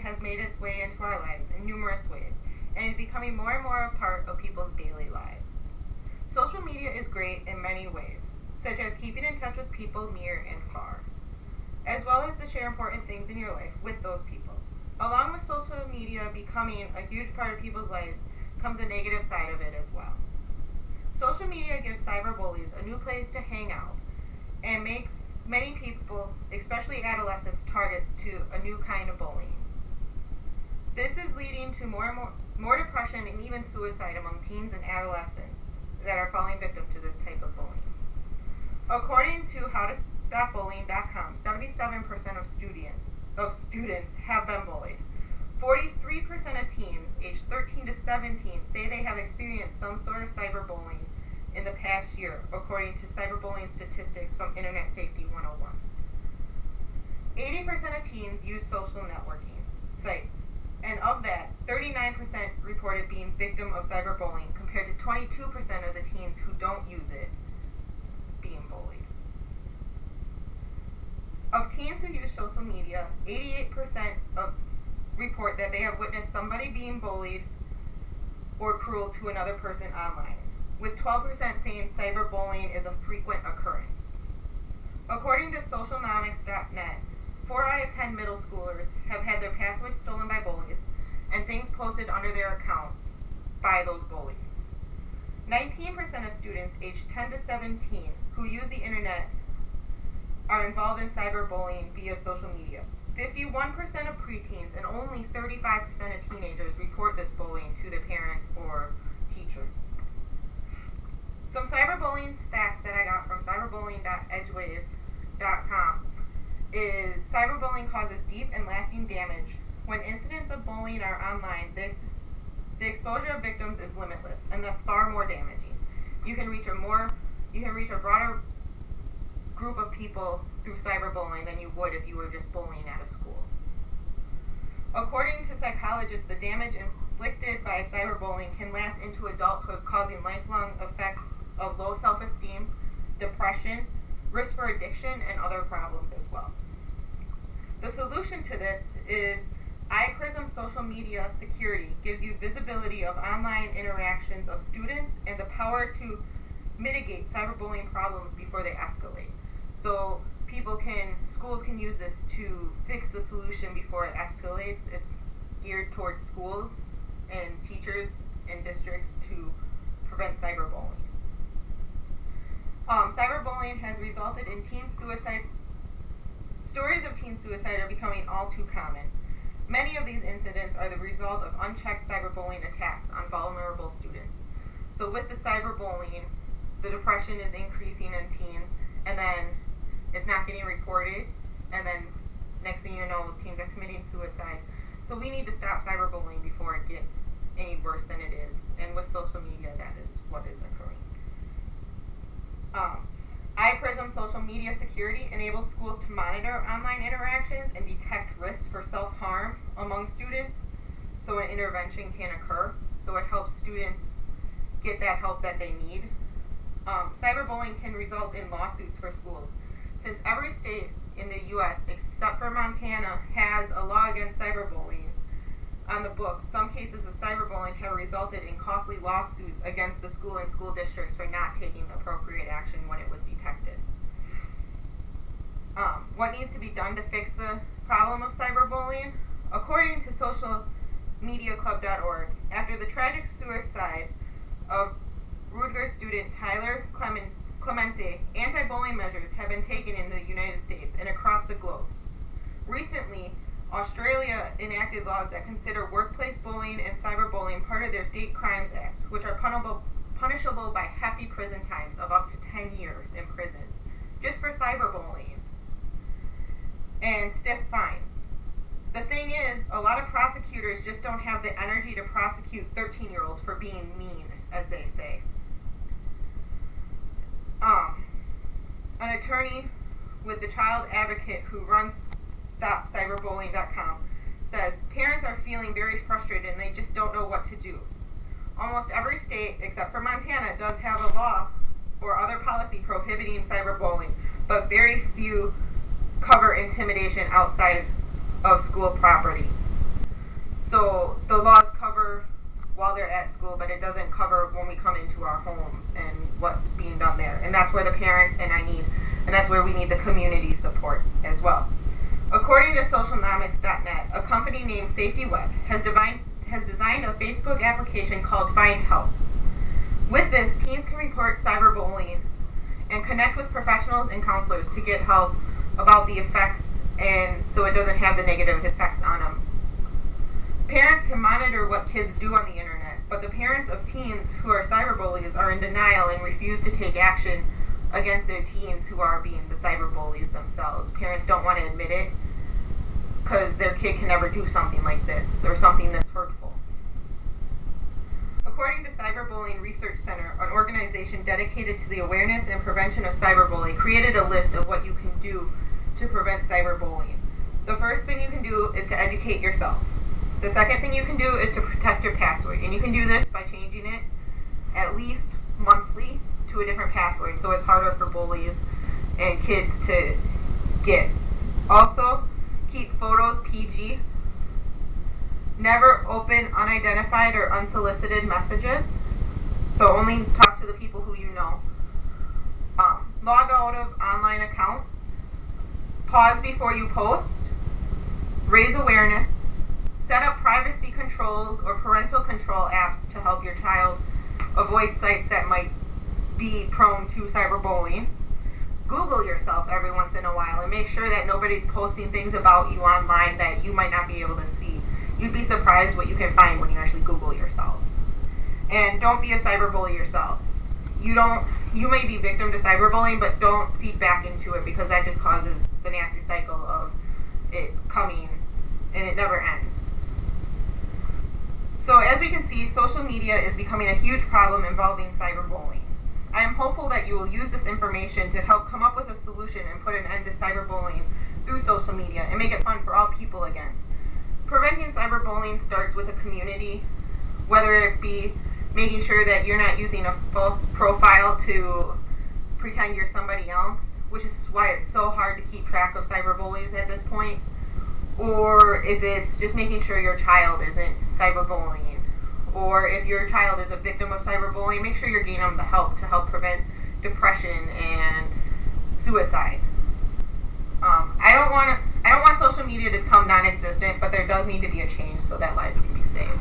has made its way into our lives in numerous ways and is becoming more and more a part of people's daily lives. Social media is great in many ways, such as keeping in touch with people near and far, as well as to share important things in your life with those people. Along with social media becoming a huge part of people's lives comes a negative side of it as well. Social media gives cyberbullies a new place to hang out and makes many people, especially adolescents, targets to a new kind of bullying. This is leading to more depression and even suicide among teens and adolescents that are falling victim to this type of bullying. According to howtostopbullying.com, 77% of students have been bullied. 43% of teens aged 13 to 17 say they have experienced some sort of cyberbullying in the past year, according to cyberbullying statistics from Internet Safety 101. 80% of teens use social networking sites, and of that, 39% reported being victim of cyberbullying, compared to 22% of the teens who don't use it being bullied. Of teens who use social media, 88% report that they have witnessed somebody being bullied or cruel to another person online, with 12% saying cyberbullying is a frequent occurrence. According to socialnomics.net, 4 out of 10 middle schoolers have had their passwords stolen by bullies and things posted under their accounts by those bullies. 19% of students aged 10 to 17 who use the internet are involved in cyberbullying via social media. 51% of preteens and only 35% of teenagers report this bullying to their parents or teachers. Some cyberbullying stats that I got from cyberbullying.edgewave.com is cyberbullying causes deep and lasting damage. When incidents of bullying are online, the exposure of victims is limitless and thus far more damaging. You can reach a broader group of people through cyberbullying than you would if you were just bullying at a school. According to psychologists, the damage inflicted by cyberbullying can last into adulthood, causing lifelong effects of low self-esteem, depression, risk for addiction, and other problems as well. The solution to this is iPrism Social Media Security gives you visibility of online interactions of students and the power to mitigate cyberbullying problems before they escalate. So schools can use this to fix the solution before it escalates. It's geared towards schools and teachers and districts to prevent cyberbullying. Cyberbullying has resulted in teen suicide. Stories of teen suicide are becoming all too common. Many of these incidents are the result of unchecked cyberbullying attacks on vulnerable students. So with the cyberbullying, the depression is increasing in teens, and then it's not getting reported, and then next thing you know, teens are committing suicide. So we need to stop cyberbullying before it gets any worse than it is, and with social media, that is what is occurring. iPrism Social Media Security enables schools to monitor online interactions and detect risks for self-harm among students, so an intervention can occur. So it helps students get that help that they need. Cyberbullying can result in lawsuits for schools. Since every state in the U.S. except for Montana has a law against cyberbullying on the books, some cases of cyberbullying have resulted in costly lawsuits against the school and school districts for not taking appropriate action when it was detected. What needs to be done to fix the problem of cyberbullying? According to socialmediaclub.org, after the tragic suicide of Rutgers student Tyler Clemente, anti-bullying measures have been taken in the United States and across the globe. Recently, Australia enacted laws that consider workplace bullying and cyberbullying part of their State Crimes Act, which are punishable by hefty prison times of up to 10 years in prison, just for cyberbullying, and stiff fines. The thing is, a lot of prosecutors just don't have the energy to prosecute 13-year-olds for being mean, as they say. An attorney with the child advocate who runs StopCyberbullying.com says parents are feeling very frustrated and they just don't know what to do. Almost every state, except for Montana, does have a law or other policy prohibiting cyberbullying, but very few cover intimidation outside of school property. So the laws cover while they're at school, but it doesn't cover when we come into our homes and what's being done there. And that's where the parents and that's where we need the community support as well. According to socialnomics.net, a company named Safety Web has designed a Facebook application called Find Help. With this, teens can report cyberbullying and connect with professionals and counselors to get help about the effects, and so it doesn't have the negative effects on them. Parents can monitor what kids do on the internet, but the parents of teens who are cyberbullies are in denial and refuse to take action against their teens who are being the cyberbullies themselves. Parents don't want to admit it because their kid can never do something like this or something that's hurtful. According to Cyberbullying Research Center, an organization dedicated to the awareness and prevention of cyberbullying, created a list of what you can do to prevent cyberbullying. The first thing you can do is to educate yourself. The second thing you can do is to protect your password, and you can do this by changing it at least monthly to a different password, so it's harder for bullies and kids to get. Also, keep photos PG. Never open unidentified or unsolicited messages, so only talk to the people who you know. Log out of online accounts. Pause before you post. Raise awareness. Set up privacy controls or parental control apps to help your child avoid sites that might be prone to cyberbullying. Google yourself every once in a while and make sure that nobody's posting things about you online that you might not be able to see. You'd be surprised what you can find when you actually Google yourself. And don't be a cyberbully yourself. You may be victim to cyberbullying, but don't feed back into it, because that just causes the nasty cycle of it coming and it never ends. So as we can see, social media is becoming a huge problem involving cyberbullying. I am hopeful that you will use this information to help come up with a solution and put an end to cyberbullying through social media and make it fun for all people again. Preventing cyberbullying starts with a community, whether it be making sure that you're not using a false profile to pretend you're somebody else, which is why it's so hard to keep track of cyberbullies at this point, or if it's just making sure your child isn't cyberbullying, or if your child is a victim of cyberbullying, make sure you're giving them the help to help prevent depression and suicide. I don't want social media to become non-existent, but there does need to be a change so that lives can be saved.